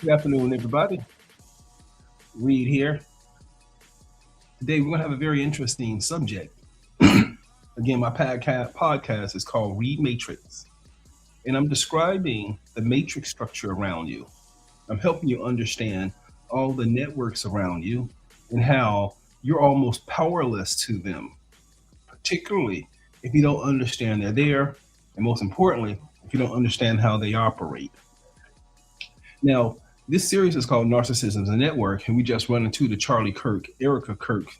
Good afternoon, everybody. Reed here. Today, we're going to have a very interesting subject. Again, my podcast is called Reed Matrix, and I'm describing the matrix structure around you. I'm helping you understand all the networks around you and how you're almost powerless to them, particularly if you don't understand they're there, and most importantly, if you don't understand how they operate. Now, this series is called Narcissism Is, and we just run into the Charlie Kirk, Erika Kirk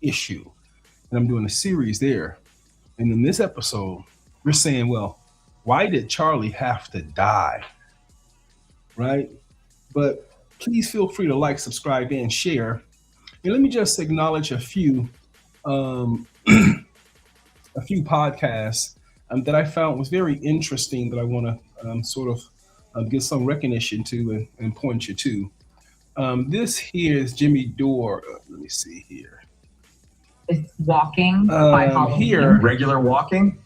issue. And I'm doing a series there. And in this episode, we're saying, well, why did Charlie have to die? Right? But please feel free to like, subscribe, and share. And let me just acknowledge a few podcasts that I found was very interesting that I want to sort of give some recognition to and point you to. This here is Jimmy Dore. Let me see here. It's walking by Halloween. Here, regular walking.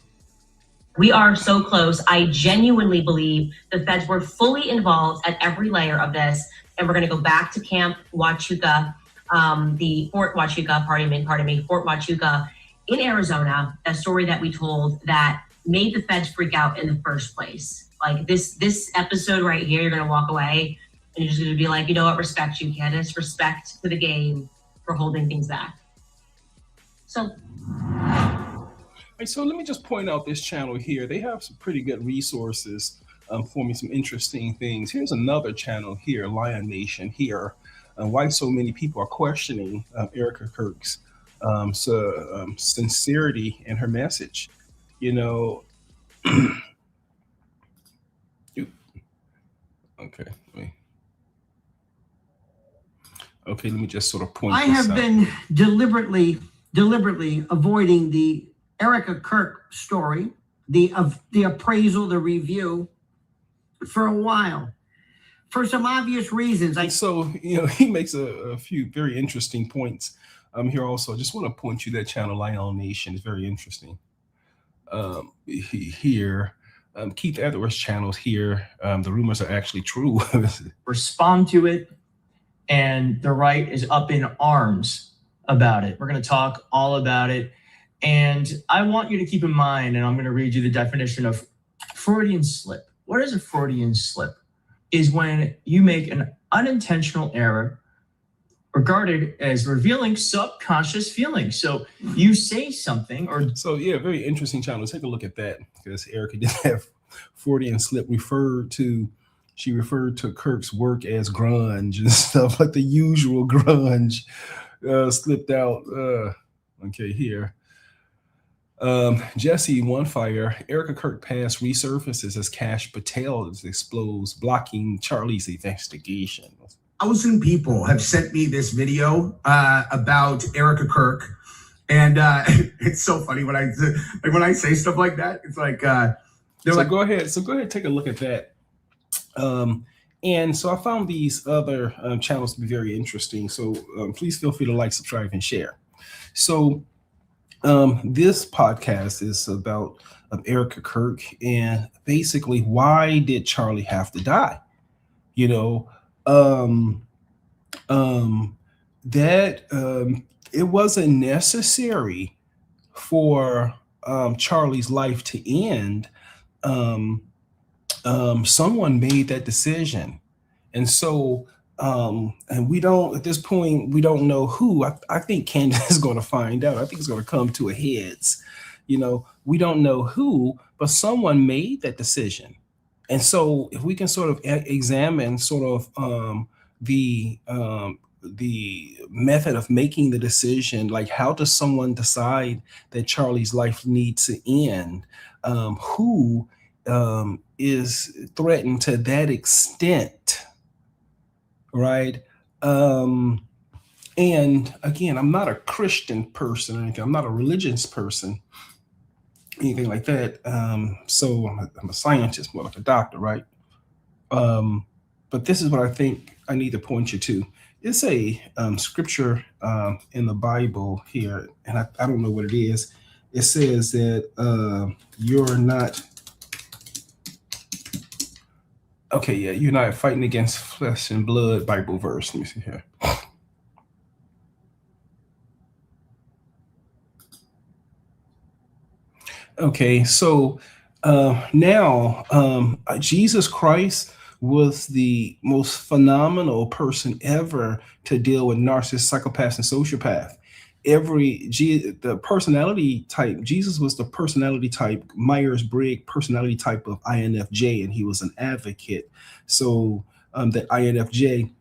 We are so close. I genuinely believe the feds were fully involved at every layer of this, and we're going to go back to Camp Huachuca, the Fort Huachuca, Fort Huachuca in Arizona. A story that we told that made the feds freak out in the first place. Like this episode right here, you're going to walk away and you're just going to be like, you know what, respect you, Candace, respect to the game for holding things back. So let me just point out this channel here. They have some pretty good resources for me, some interesting things. Here's another channel here, Lion Nation here. Why so many people are questioning Erika Kirk's sincerity in her message. You know, okay, let me just sort of point I this have out. been deliberately avoiding the Erika Kirk story, the appraisal, the review for a while, for some obvious reasons. So, he makes a few very interesting points here also. I just want to point you that channel, Lion Nation. It's very interesting. Here, Keith Edwards' channels here. The rumors are actually true. Respond to it, and the right is up in arms about it. We're going to talk all about it. And I want you to keep in mind, and I'm going to read you the definition of Freudian slip. What is a Freudian slip? Is when you make an unintentional error regarded as revealing subconscious feelings. So you say something or... So yeah, very interesting channel. Take a look at that, because Erika did have Freudian slip. She referred to Kirk's work as grunge and stuff, like the usual grunge slipped out. Okay, here. Jesse Onefire, Erika Kirk past resurfaces as Cash Patel explodes, blocking Charlie's investigation. 1,000 people have sent me this video about Erika Kirk, and it's so funny when I say stuff like that. It's like go ahead, take a look at that. And so I found these other channels to be very interesting. So please feel free to like, subscribe, and share. So this podcast is about Erika Kirk, and basically, why did Charlie have to die? It wasn't necessary for Charlie's life to end. Someone made that decision, and so and we don't, at this point, we don't know who. I think Candace is going to find out. I think it's going to come to a heads. We don't know who, but someone made that decision. And so if we can sort of examine sort of the method of making the decision, like how does someone decide that Charlie's life needs to end? Who is threatened to that extent, right? And again, I'm not a Christian person or anything. I'm not a religious person, anything like that. So I'm a scientist, more like a doctor, right? But this is what I think I need to point you to. It's a scripture in the Bible here, and I don't know what it is. It says that you're not Okay, yeah, you're not fighting against flesh and blood Bible verse. Let me see here. Okay, so now Jesus Christ was the most phenomenal person ever to deal with narcissists, psychopaths, and sociopath. The personality type, Jesus was the personality type, Myers-Briggs personality type of INFJ, and he was an advocate. So that INFJ,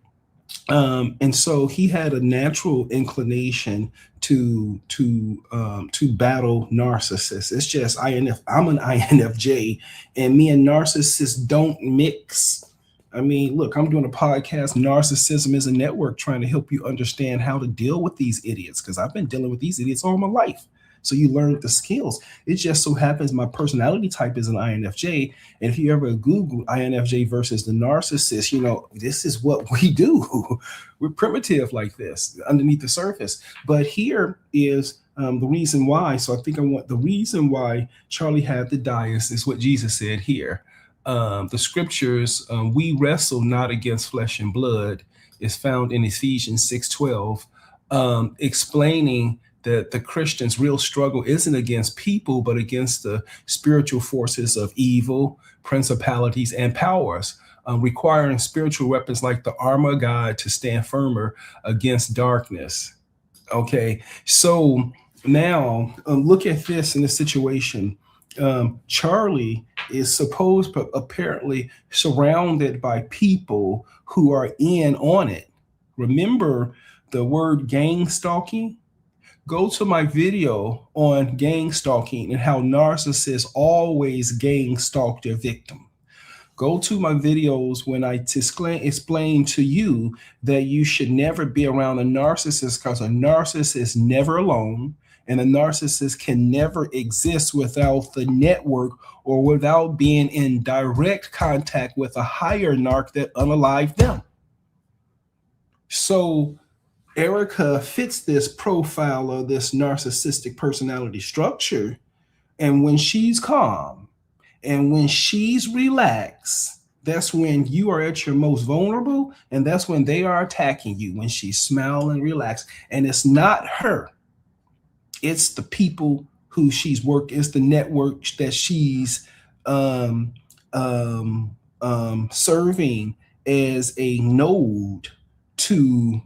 and so he had a natural inclination to battle narcissists. It's just I'm an INFJ, and me and narcissists don't mix. I mean, look, I'm doing a podcast. Narcissism is a network, trying to help you understand how to deal with these idiots, because I've been dealing with these idiots all my life. So you learn the skills. It just so happens my personality type is an INFJ. And if you ever Google INFJ versus the narcissist, you know, this is what we do. We're primitive like this underneath the surface. But here is the reason why. So I think the reason why Charlie had to die is what Jesus said here. The scriptures, we wrestle not against flesh and blood, is found in Ephesians 6:12, explaining that the Christian's real struggle isn't against people, but against the spiritual forces of evil, principalities, and powers, requiring spiritual weapons like the armor of God to stand firmer against darkness. Okay, so now look at this in the situation. Charlie is apparently surrounded by people who are in on it. Remember the word gang stalking? Go to my video on gang stalking and how narcissists always gang stalk their victim. Go to my videos when I explain to you that you should never be around a narcissist, because a narcissist is never alone, and a narcissist can never exist without the network or without being in direct contact with a higher narc that unalived them. So Erika fits this profile of this narcissistic personality structure. And when she's calm and when she's relaxed, that's when you are at your most vulnerable, and that's when they are attacking you, when she's smiling and relaxed. And it's not her. It's the people who she's it's the network that she's serving as a node to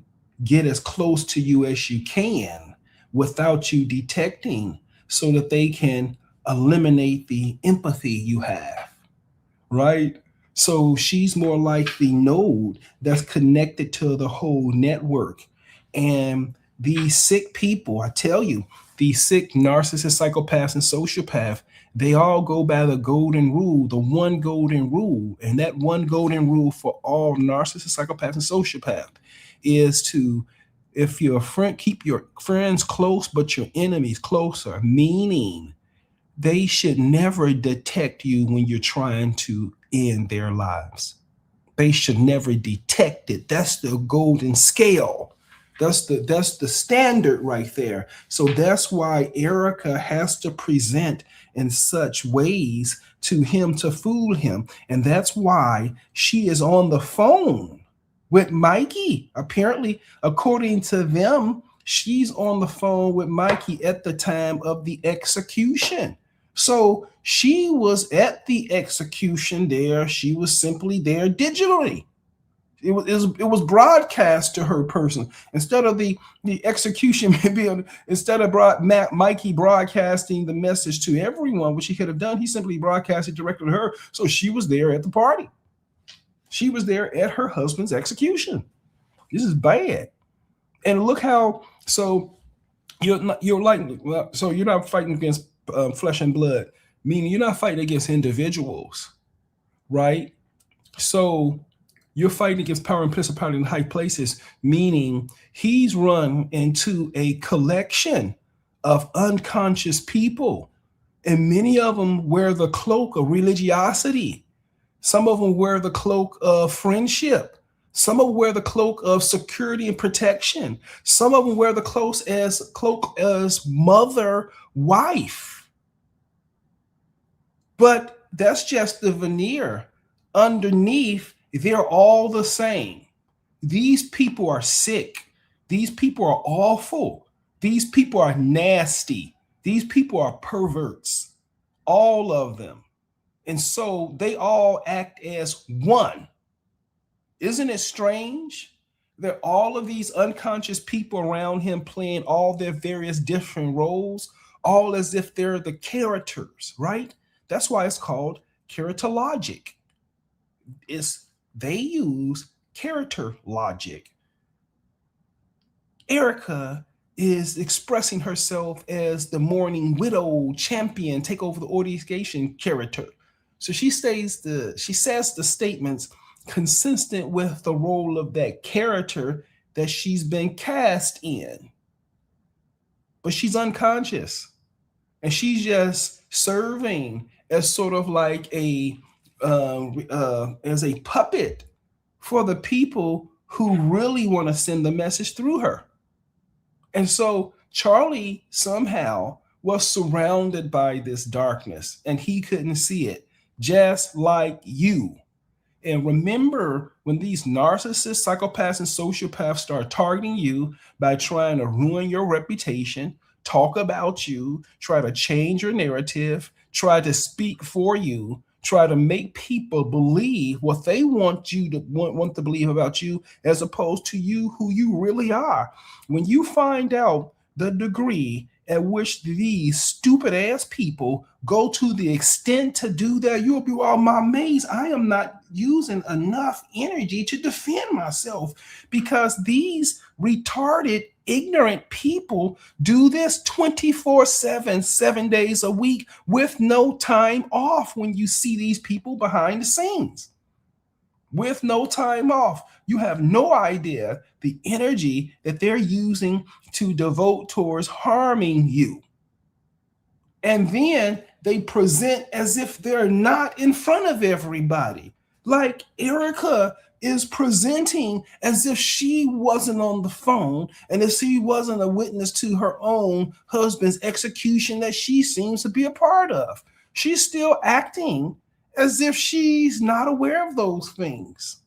get as close to you as you can without you detecting, so that they can eliminate the empathy you have, right? So she's more like the node that's connected to the whole network. And these sick people, I tell you, these sick narcissists, psychopaths, and sociopaths, they all go by the golden rule, the one golden rule. And that one golden rule for all narcissists, psychopaths, and sociopaths is to, if you're a friend, keep your friends close, but your enemies closer, meaning they should never detect you when you're trying to end their lives. They should never detect it. That's the golden scale. That's the standard right there. So that's why Erika has to present in such ways to him to fool him. And that's why she is on the phone with Mikey. Apparently, according to them, she's on the phone with Mikey at the time of the execution. So she was at the execution there. She was simply there digitally. It was broadcast to her person instead of the execution being, instead of Mikey broadcasting the message to everyone, which he could have done. He simply broadcasted directly to her. So she was there at the party. She was there at her husband's execution. This is bad. And look how, so you're not fighting against flesh and blood, meaning you're not fighting against individuals, right? So you're fighting against power and principality in high places, meaning he's run into a collection of unconscious people, and many of them wear the cloak of religiosity. Some of them wear the cloak of friendship. Some of them wear the cloak of security and protection. Some of them wear the cloak as mother, wife. But that's just the veneer underneath, they're all the same. These people are sick. These people are awful. These people are nasty. These people are perverts, all of them. And so they all act as one. Isn't it strange that all of these unconscious people around him playing all their various different roles, all as if they're the characters, right? That's why it's called character logic. They use character logic. Erika is expressing herself as the mourning widow champion, take over the organization character. So she says the statements consistent with the role of that character that she's been cast in. But she's unconscious, and she's just serving as sort of like as a puppet for the people who really want to send the message through her. And so Charlie somehow was surrounded by this darkness, and he couldn't see it, just like you. And remember, when these narcissists, psychopaths, and sociopaths start targeting you by trying to ruin your reputation, talk about you, try to change your narrative, try to speak for you, try to make people believe what they want you to want to believe about you, as opposed to you, who you really are. When you find out the degree at which these stupid ass people go to the extent to do that, you'll be, well, my maze, I am not using enough energy to defend myself, because these retarded, ignorant people do this 24/7, 7 days a week with no time off. When you see these people behind the scenes with no time off, you have no idea the energy that they're using to devote towards harming you. And then they present as if they're not in front of everybody. Like Erika is presenting as if she wasn't on the phone, and if she wasn't a witness to her own husband's execution that she seems to be a part of. She's still acting as if she's not aware of those things.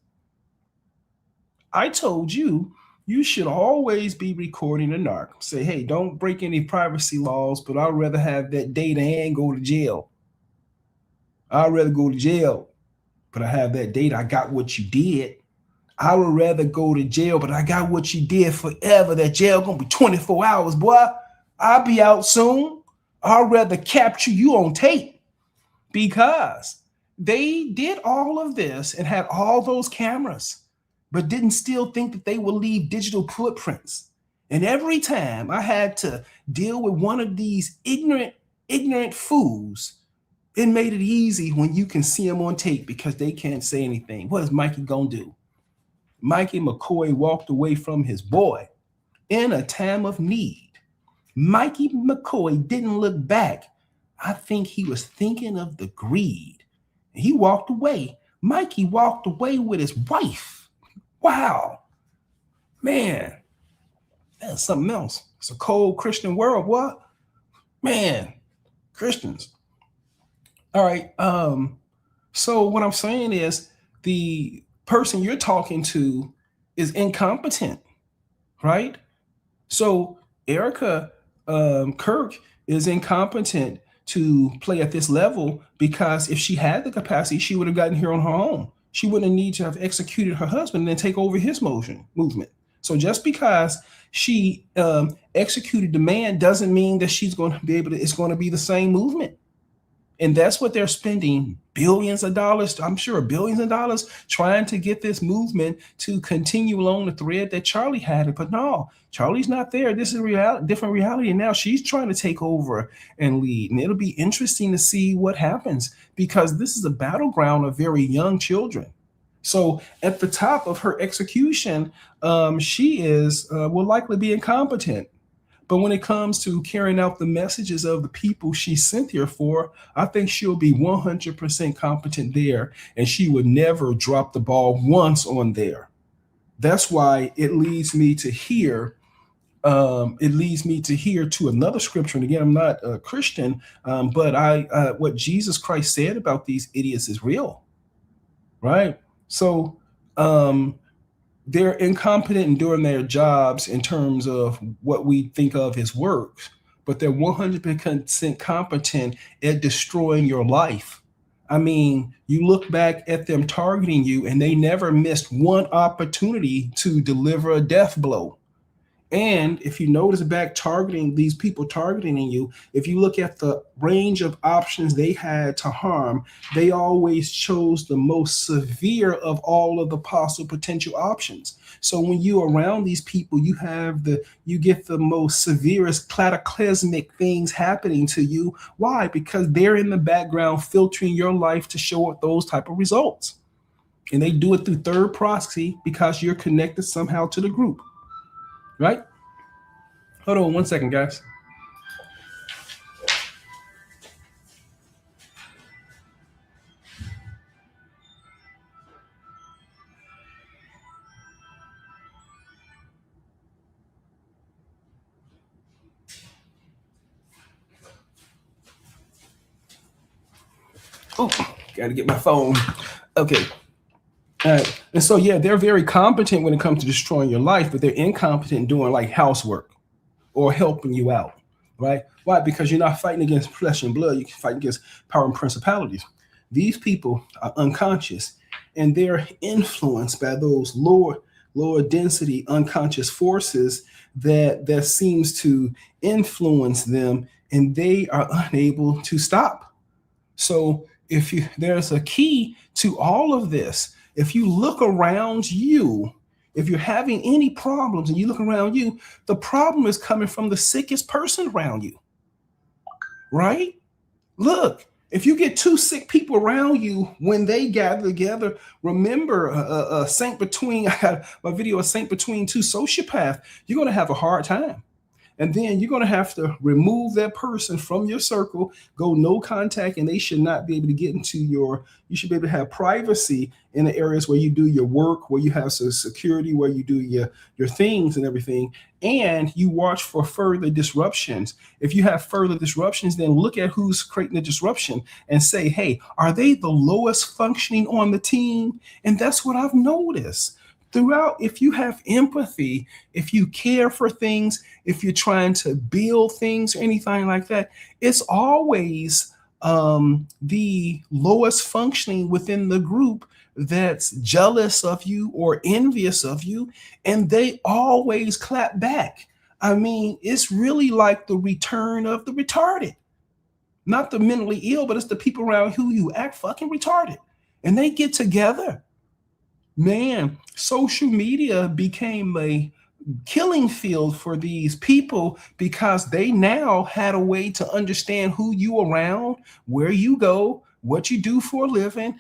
I told you, you should always be recording a narc. Say, hey, don't break any privacy laws, but I'd rather have that data and go to jail. I'd rather go to jail, but I have that data. I got what you did. I would rather go to jail, but I got what you did forever. That jail gonna be 24 hours, boy. I'll be out soon. I'd rather capture you on tape, because they did all of this and had all those cameras, but didn't still think that they would leave digital footprints. And every time I had to deal with one of these ignorant fools, it made it easy when you can see them on tape, because they can't say anything. What is Mikey gonna do? Mikey McCoy walked away from his boy in a time of need. Mikey McCoy didn't look back. I think he was thinking of the greed. He walked away. Mikey walked away with his wife. Wow. Man, that's something else. It's a cold Christian world. What? Man, Christians. All right. So what I'm saying is, the person you're talking to is incompetent, right? So Erika Kirk is incompetent to play at this level, because if she had the capacity, she would have gotten here on her own. She wouldn't need to have executed her husband and then take over his movement. So just because she executed the man doesn't mean that she's going to be able to, it's going to be the same movement. And that's what they're spending billions of dollars, I'm sure billions of dollars, trying to get this movement to continue along the thread that Charlie had it. But no, Charlie's not there. This is a different reality. And now she's trying to take over and lead. And it'll be interesting to see what happens, because this is a battleground of very young children. So at the top of her execution, she will likely be incompetent. But when it comes to carrying out the messages of the people she sent here for, I think she'll be 100% competent there, and she would never drop the ball once on there. That's why it leads me to hear. To another scripture. And again, I'm not a Christian, but what Jesus Christ said about these idiots is real. right? So they're incompetent in doing their jobs in terms of what we think of as work, but they're 100% competent at destroying your life. I mean, you look back at them targeting you and they never missed one opportunity to deliver a death blow. And if you notice back targeting these people targeting you, if you look at the range of options they had to harm, they always chose the most severe of all of the possible potential options. So when you're around these people, you get the most severest cataclysmic things happening to you. Why? Because they're in the background filtering your life to show up those type of results. And they do it through third proxy because you're connected somehow to the group. Right? Hold on 1 second, guys. Oh, gotta get my phone. Okay. All right. And so, yeah, they're very competent when it comes to destroying your life, but they're incompetent in doing like housework or helping you out, right? Why? Because you're not fighting against flesh and blood. You can fight against power and principalities. These people are unconscious and they're influenced by those lower density unconscious forces that seems to influence them, and they are unable to stop. So there's a key to all of this. If you look around you, if you're having any problems and you look around you, the problem is coming from the sickest person around you, right? Look, if you get two sick people around you, when they gather together, remember a saint between, I got my video, a saint between two sociopaths, you're going to have a hard time. And then you're going to have to remove that person from your circle, go no contact, and they should not be able to get into you should be able to have privacy in the areas where you do your work, where you have some security, where you do your things and everything. And you watch for further disruptions. If you have further disruptions, then look at who's creating the disruption and say, hey, are they the lowest functioning on the team? And that's what I've noticed. Throughout, if you have empathy, if you care for things, if you're trying to build things or anything like that, it's always the lowest functioning within the group that's jealous of you or envious of you, and they always clap back. I mean, it's really like the return of the retarded. Not the mentally ill, but it's the people around who you act fucking retarded. And they get together. Man, social media became a killing field for these people because they now had a way to understand who you around, where you go, what you do for a living.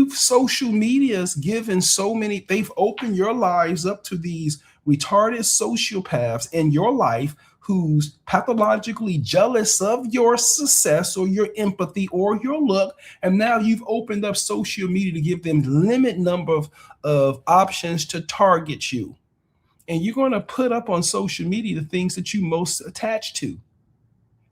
Social media's given so many, they've opened your lives up to these retarded sociopaths in your life who's pathologically jealous of your success or your empathy or your look. And now you've opened up social media to give them limited number of options to target you. And you're going to put up on social media the things that you most attached to.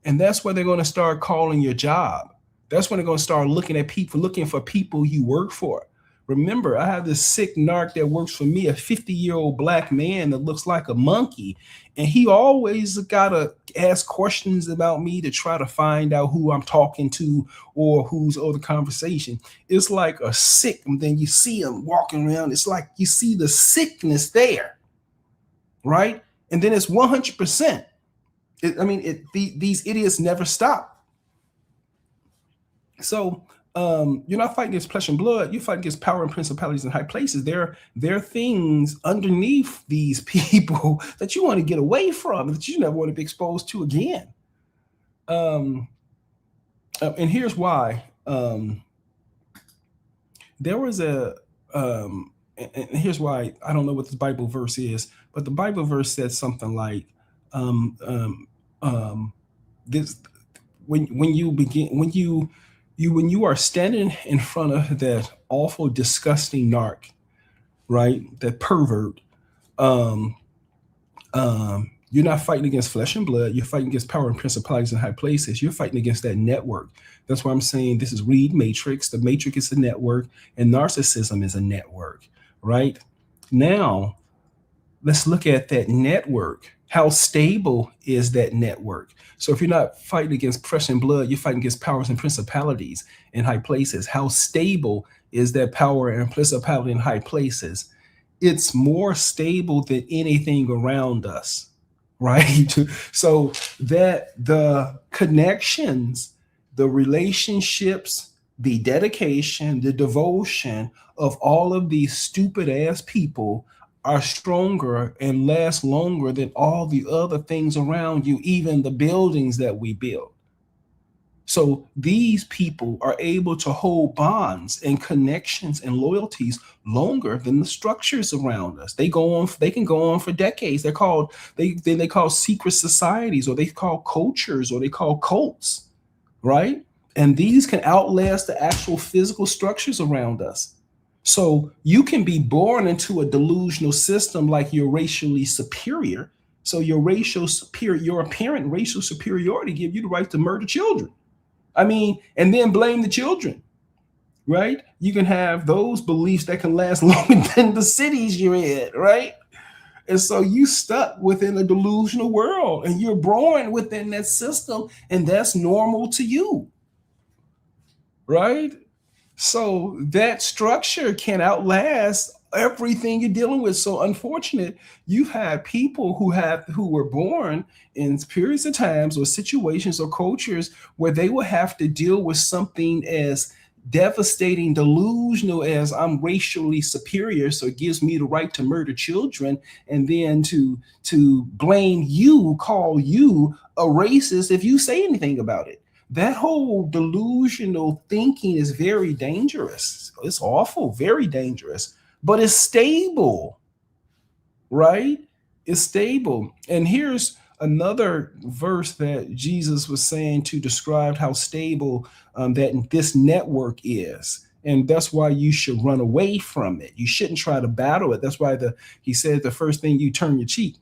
And that's where they're going to start calling your job. That's when they're going to start looking for people you work for. Remember, I have this sick narc that works for me, a 50-year-old black man that looks like a monkey. And he always got to ask questions about me to try to find out who I'm talking to or who's over the conversation. It's like a sick, and then you see him walking around. It's like you see the sickness there, right? And then it's 100%. These idiots never stop. So you're not fighting against flesh and blood. You fight against power and principalities in high places. There are things underneath these people that you want to get away from, that you never want to be exposed to again. And here's why. There was and here's why. I don't know what this Bible verse is, but the Bible verse says something like, this when you are standing in front of that awful, disgusting narc, right? That pervert, You're not fighting against flesh and blood. You're fighting against power and principalities in high places. You're fighting against that network. That's why I'm saying this is Reed Matrix. The matrix is a network, and narcissism is a network, right? Now, let's look at that network. How stable is that network? So if you're not fighting against flesh and blood, you're fighting against powers and principalities in high places. How stable is that power and principality in high places? It's more stable than anything around us, right? So that the connections, the relationships, the dedication, the devotion of all of these stupid ass people are stronger and last longer than all the other things around you, even the buildings that we build. So these people are able to hold bonds and connections and loyalties longer than the structures around us. They can go on for decades. They're called they call secret societies, or they call cultures, or they call cults, right? And these can outlast the actual physical structures around us. So you can be born into a delusional system like you're racially superior. So your apparent racial superiority give you the right to murder children. I mean, and then blame the children, right? You can have those beliefs that can last longer than the cities you're in, right? And so you stuck within a delusional world, and you're born within that system, and that's normal to you, right? So that structure can outlast everything you're dealing with. So unfortunate, you've had people who were born in periods of times or situations or cultures where they will have to deal with something as devastating, delusional as I'm racially superior, so it gives me the right to murder children, and then to blame you, call you a racist if you say anything about it. That whole delusional thinking is very dangerous. It's awful, very dangerous, but it's stable, right? It's stable. And here's another verse that Jesus was saying to describe how stable that this network is. And that's why you should run away from it. You shouldn't try to battle it. That's why he said the first thing you turn your cheek.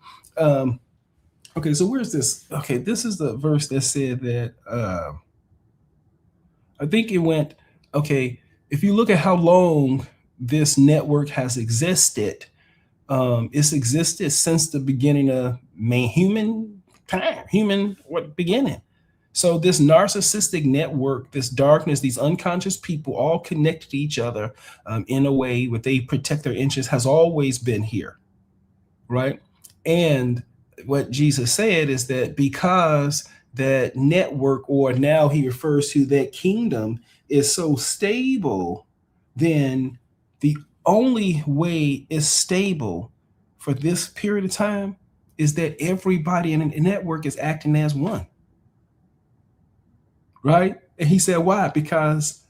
Okay, so where's this? Okay, this is the verse that said that, I think it went, okay, if you look at how long this network has existed, it's existed since the beginning of human time, beginning. So this narcissistic network, this darkness, these unconscious people all connect to each other in a way where they protect their interests, has always been here, right? And what Jesus said is that because that network, or now he refers to that kingdom, is so stable, then the only way it's stable for this period of time is that everybody in the network is acting as one, right? And he said, why? Because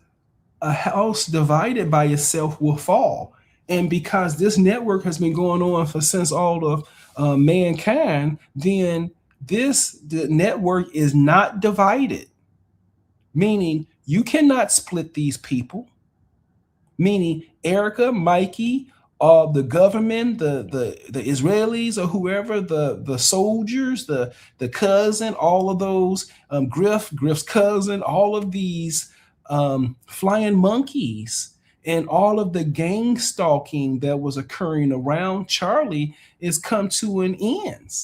a house divided by itself will fall. And because this network has been going on since all of mankind, then the network is not divided, meaning you cannot split these people, meaning Erika, Mikey, the government, the Israelis, or whoever, the soldiers, the cousin, all of those, Griff's cousin, all of these flying monkeys, and all of the gang stalking that was occurring around Charlie is come to an end.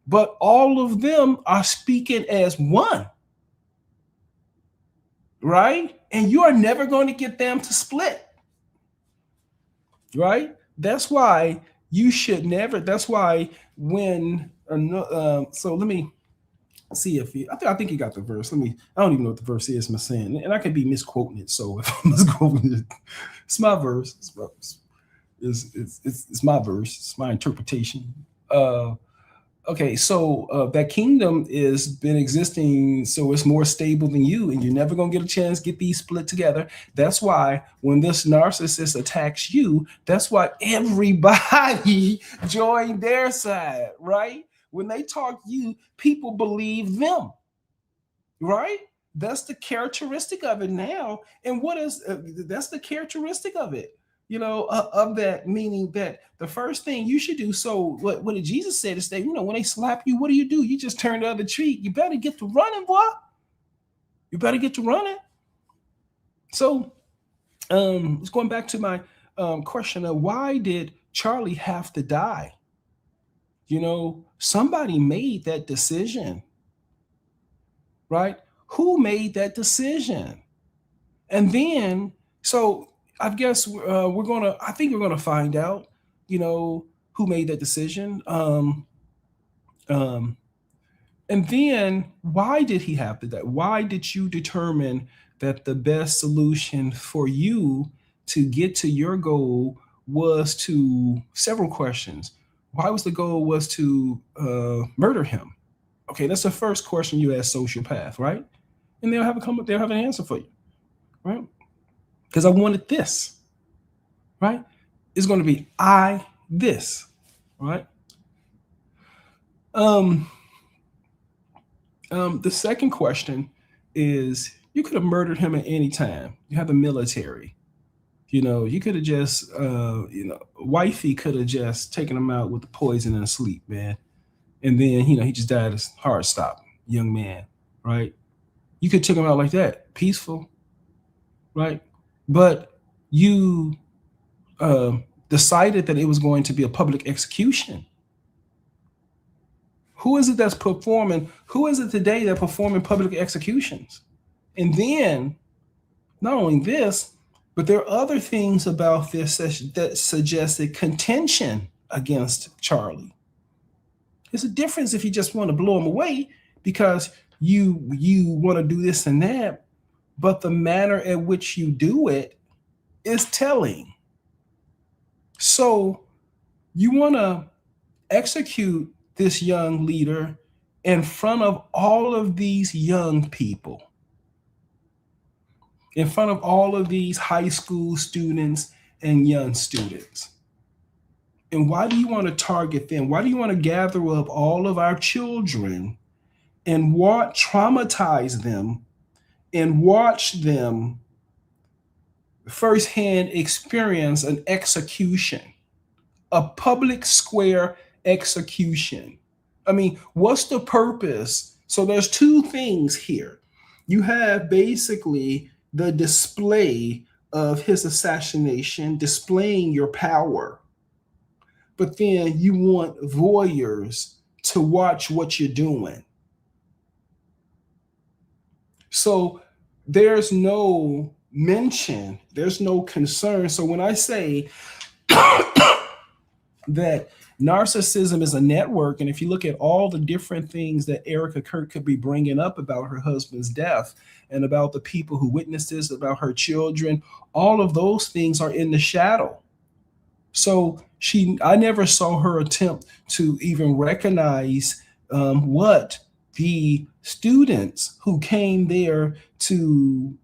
But all of them are speaking as one, right? And you are never going to get them to split, right? That's why you should never. That's why when so let me see if you. I think you got the verse. I don't even know what the verse is. I'm saying, and I could be misquoting it. So if I'm misquoting it, it's my verse. It's my verse. It's my interpretation. Okay, so that kingdom is been existing, so it's more stable than you, and you're never gonna get a chance to get these split together. That's why when this narcissist attacks you, that's why everybody joined their side, right? When they talk you, people believe them, right? That's the characteristic of it now. And what is that's the characteristic of it. of that, meaning that the first thing you should do. So what did Jesus say is that, when they slap you, what do? You just turn the other cheek. You better get to running, boy. You better get to running. So it's going back to my question of why did Charlie have to die? Somebody made that decision, right? Who made that decision? And then, so I guess I think we're gonna find out, who made that decision. And then why did he have to die? Why did you determine that the best solution for you to get to your goal was to, several questions. Why was the goal was to murder him? Okay, that's the first question you ask sociopath, right? And they'll have an answer for you, right? Because I wanted this, right? It's going to be this, right? The second question is, you could have murdered him at any time. You have the military. You could have just, wifey could have just taken him out with the poison and sleep, man. And then, he just died as heart stop, young man, right? You could take him out like that, peaceful, right? But you decided that it was going to be a public execution. Who is it that's performing? Who is it today that performing public executions? And then, not only this, but there are other things about this that suggested contention against Charlie. There's a difference if you just want to blow him away because you want to do this and that, but the manner at which you do it is telling. So you want to execute this young leader in front of all of these young people, in front of all of these high school students and young students. And why do you want to target them? Why do you want to gather up all of our children and traumatize them and watch them firsthand experience an execution, a public square execution? I mean, what's the purpose? So there's two things here. You have basically the display of his assassination, displaying your power. But then you want voyeurs to watch what you're doing. So there's no mention, there's no concern. So when I say that narcissism is a network, and if you look at all the different things that Erika Kirk could be bringing up about her husband's death and about the people who witnessed this, about her children, all of those things are in the shadow. So I never saw her attempt to even recognize what the students who came there to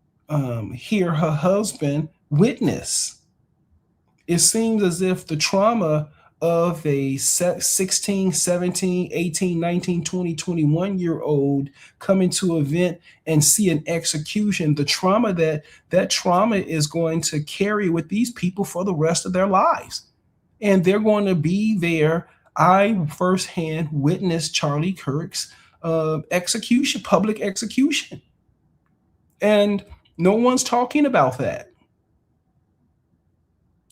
hear her husband witness. It seems as if the trauma of a 16, 17, 18, 19, 20, 21-year-old coming to an event and see an execution, the trauma that trauma is going to carry with these people for the rest of their lives. And they're going to be there. I firsthand witnessed Charlie Kirk's execution, public execution. And no one's talking about that,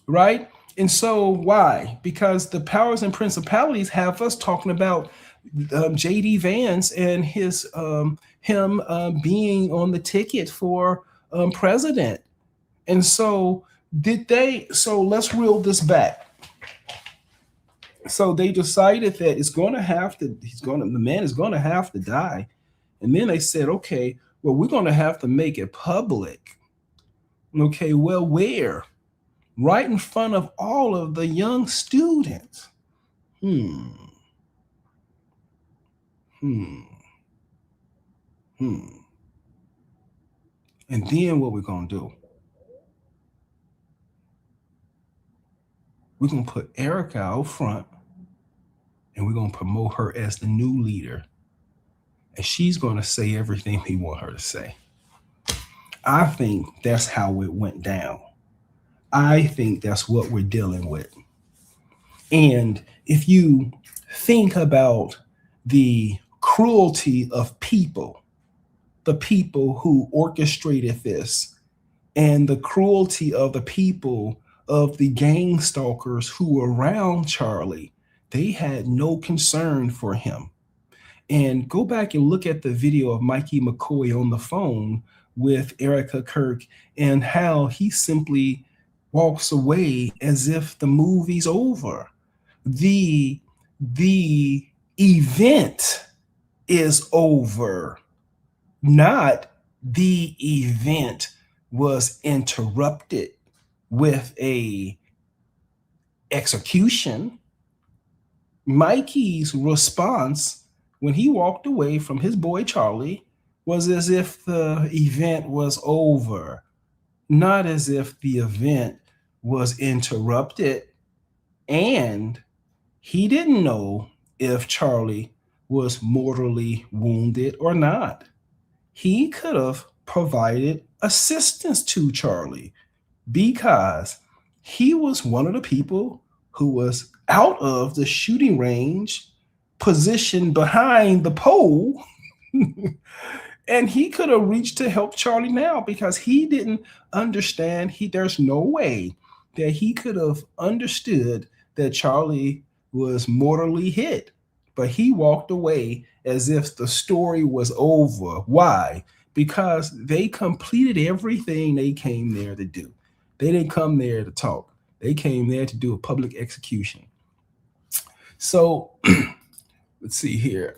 right? And so why? Because the powers and principalities have us talking about J.D. Vance and him being on the ticket for president. And so so let's reel this back. So they decided that the man is going to have to die. And then they said, okay, well, we're going to have to make it public. Okay, well, where? Right in front of all of the young students. And then what we're going to do? We're going to put Erika out front and we're going to promote her as the new leader. And she's going to say everything we want her to say. I think that's how it went down. I think that's what we're dealing with. And if you think about the cruelty of people, the people who orchestrated this, and the cruelty of the people, of the gang stalkers who were around Charlie, they had no concern for him. And go back and look at the video of Mikey McCoy on the phone with Erika Kirk, and how he simply walks away as if the movie's over. The event is over, not the event was interrupted with a execution. Mikey's response when he walked away from his boy Charlie was as if the event was over, not as if the event was interrupted. And he didn't know if Charlie was mortally wounded or not. He could have provided assistance to Charlie because he was one of the people who was out of the shooting range, positioned behind the pole. And he could have reached to help Charlie now because he didn't understand. There's no way that he could have understood that Charlie was mortally hit. But he walked away as if the story was over. Why? Because they completed everything they came there to do. They didn't come there to talk. They came there to do a public execution. So let's see here.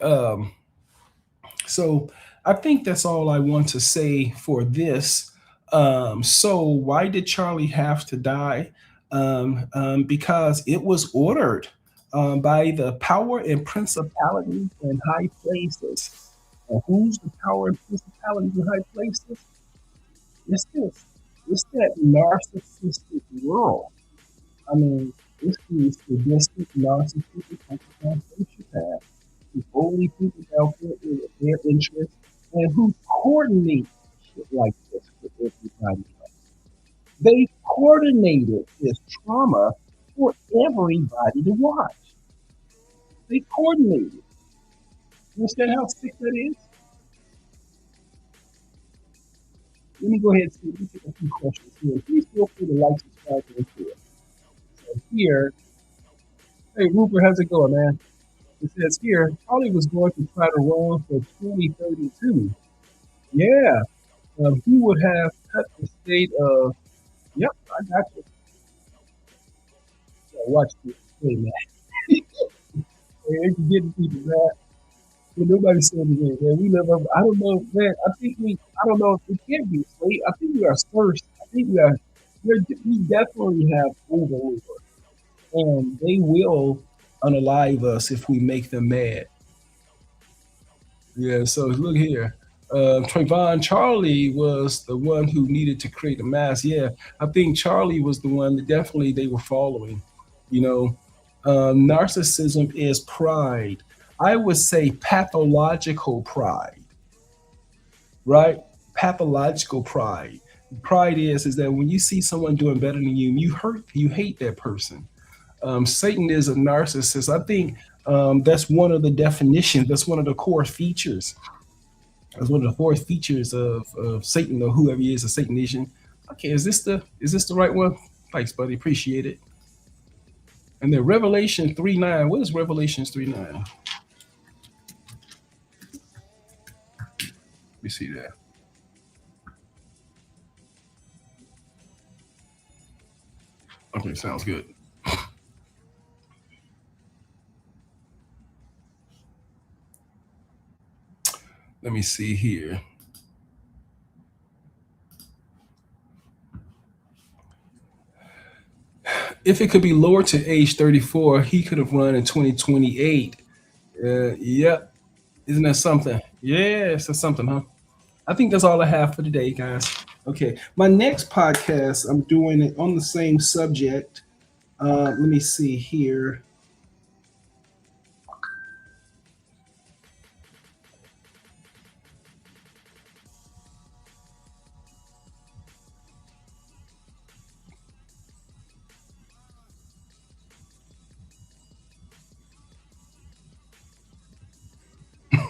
So I think that's all I want to say for this. So why did Charlie have to die? Because it was ordered by the power and principalities in high places. And who's the power and principalities in high places? It's this. It's that narcissistic world. I mean, it's these sadistic, narcissistic, sociopaths who only people out there in their interests and who coordinate shit like this with everybody else. They coordinated this trauma for everybody to watch. They coordinated. You understand how sick that is? Let me go ahead and see. Let me take a few questions here. Please feel free to like, subscribe, and share. So here, hey Rupert, how's it going, man? It says here, Charlie was going to try to run for 2032. Yeah, he would have cut the state of. Yep, I got you. Yeah, watch this. Hey, man. Hey, you can get the people, man. Yeah, nobody's saying anything, man. We live up. I don't know, man. I don't know if it can be slave. I think we are first. I think we definitely have overlords. And they will unalive us if we make them mad. Yeah, so look here. Trayvon, Charlie was the one who needed to create a mass. Yeah, I think Charlie was the one that definitely they were following. You know, narcissism is pride. I would say pathological pride, right? Pathological pride. Pride is that when you see someone doing better than you hate that person. Satan is a narcissist. I think that's one of the definitions. That's one of the core features. That's one of the core features of Satan or whoever he is, a Satanist. Okay, is this the right one? Thanks, buddy. Appreciate it. And then Revelation 3:9. What is Revelation 3:9? Let me see that. Okay, sounds good. Let me see here. If it could be lowered to age 34, he could have run in 2028. Yep. Isn't that something? Yes, that's something, huh? I think that's all I have for today, guys. Okay. My next podcast, I'm doing it on the same subject. Let me see here.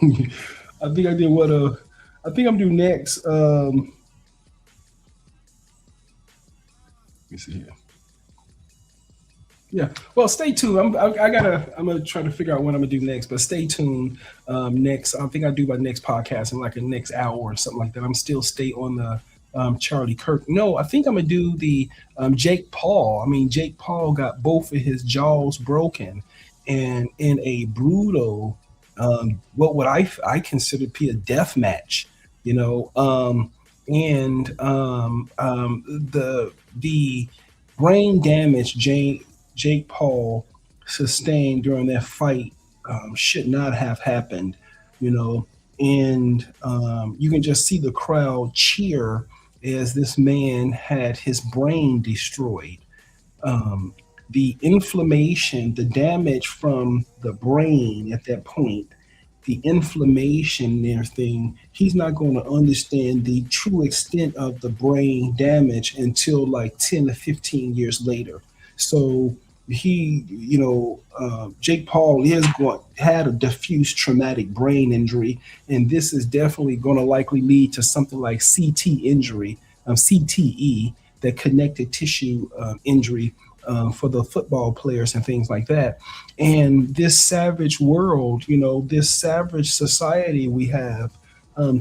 I think I did what I think I'm due next. Let me see here. Yeah. Well, stay tuned. I'm gonna try to figure out what I'm gonna do next, but stay tuned. Next, I think I do my next podcast in like a next hour or something like that. I'm still stay on the Charlie Kirk. No, I think I'm gonna do the Jake Paul. I mean, Jake Paul got both of his jaws broken, and in a brutal, what would I consider to be a death match, you know, the brain damage Jake Paul sustained during that fight should not have happened, you know, and you can just see the crowd cheer as this man had his brain destroyed. The inflammation, the damage from the brain at that point, the inflammation and everything, he's not going to understand the true extent of the brain damage until like 10 to 15 years later. So he, Jake Paul had a diffuse traumatic brain injury, and this is definitely going to likely lead to something like CT injury, CTE, that connective tissue injury for the football players and things like that. And this savage world, this savage society we have,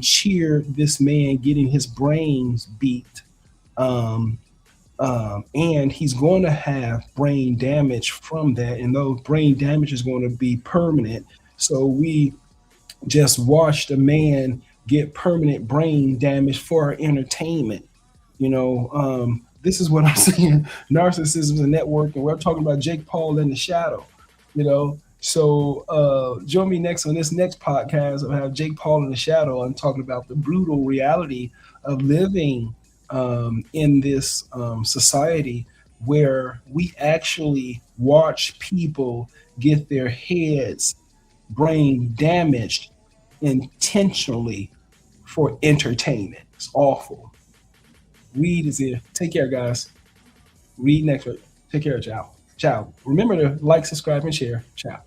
cheered this man getting his brains beat. And he's going to have brain damage from that, and those brain damage is going to be permanent. So we just watched a man get permanent brain damage for our entertainment. This is what I'm saying. Narcissism is a network, and we're talking about Jake Paul in the shadow. So join me next on this next podcast. I'll have Jake Paul in the shadow. I'm talking about the brutal reality of living in this society where we actually watch people get their heads, brain damaged intentionally for entertainment. It's awful. Reed is here. Take care, guys. Reed next week. Take care. Ciao. Ciao. Remember to like, subscribe, and share. Ciao.